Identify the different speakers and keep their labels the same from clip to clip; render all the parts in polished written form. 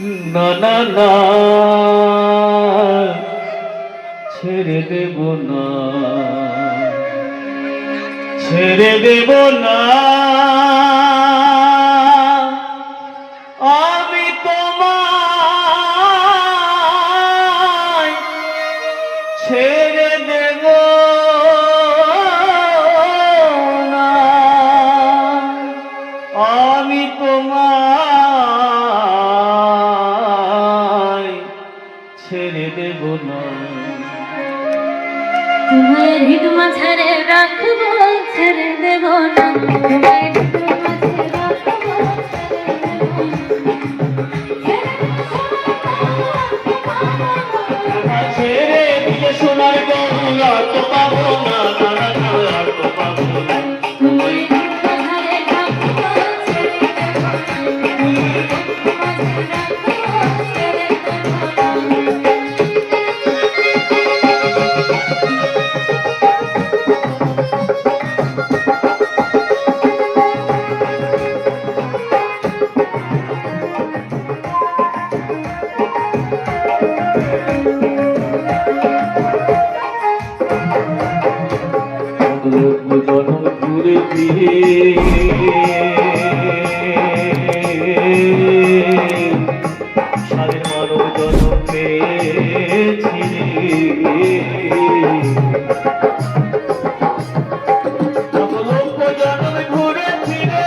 Speaker 1: না না না ছেড়ে দেব না, ছেড়ে দেব না আমি তোমায়, ছেড়ে দেব না আমি তোমায়, ছেড়ে দেব না।
Speaker 2: তোমায় হৃদ মাঝারে রাখবো, ছেড়ে দেব না। তোমায় হৃদ মাঝে রাখবো,
Speaker 1: ছেড়ে দিলে সোনার গঙ্গা তো পাবো না, তারা আর তো পাবো না।
Speaker 2: তোমায় হৃদ মাঝারে রাখবো, ছেড়ে দেব না। তোমায় হৃদ মাঝে রাখবো, ছেড়ে দেব না।
Speaker 1: জনম ঘুরে ফিরে সাদের মানব জনম পেয়েছি, জনম ঘুরে ফিরে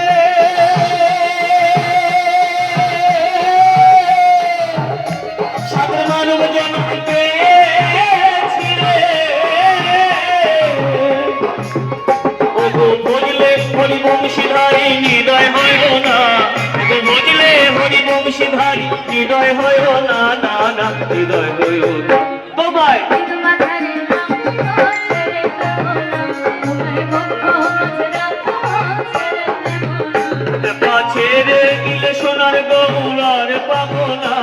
Speaker 1: সাদের মানব জনম পেয়েছি রে। বুঝলে হরিবংশীধারী হৃদয় হইল না, বুঝলে হরিবংশীধারী হৃদয় হইল না, না না হৃদয় হইল না। তোমায়
Speaker 2: হৃদ মাঝারে রাখবো, ছেড়ে দেব না। তোমায় বক্ষ মাঝে রাখবো, ছেড়ে দেব না।
Speaker 1: ছেড়ে দিলে সোনার গৌরার পাবো না,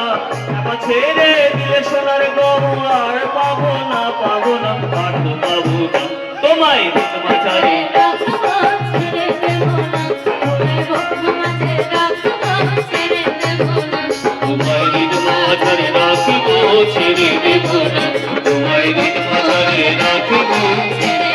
Speaker 1: ছেড়ে দিলে সোনার গৌরার পাবো না, পাবো না আর তো পাবো না। তোমায় মাঝারে
Speaker 2: রাখবো, ছেড়ে দেব না। তোমায় বক্ষ মাঝে রাখবো, ছেড়ে দেব না।
Speaker 1: তোমায় হৃদ মাঝারে রাখিব, ছেড়ে দেব না। তোমায় হৃদ মাঝারে রাখিব, ছেড়ে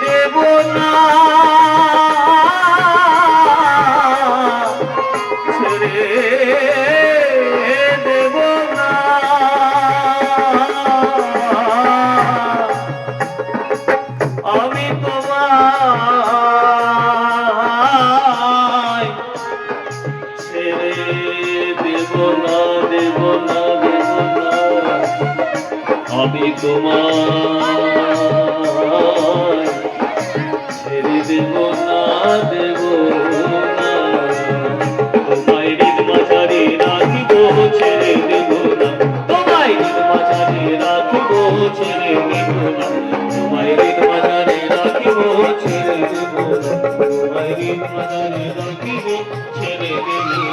Speaker 1: দেব না, ছেড়ে দেব না আমি তোমায়, ছেড়ে দেব না, দেব না, দেব না আমি তোমায়, ছেড়ে দেব না, দেব না। তোমায় হৃদ মাঝারে রাখিব, ছেড়ে দেব না। তোমায় হৃদ মাঝারে রাখিব, ছেড়ে দেব না। তোমায় হৃদ মাঝারে রাখিব, ছেড়ে দেব না। তোমায় হৃদ মাঝারে রাখিব, ছেড়ে দেব না।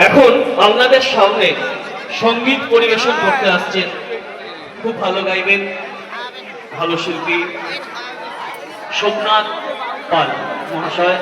Speaker 1: এখন আপনাদের সামনে সঙ্গীত পরিবেশন করতে আসছেন, খুব ভালো গাইবেন, ভালো শিল্পী সোমনাথ পাল মহাশয়।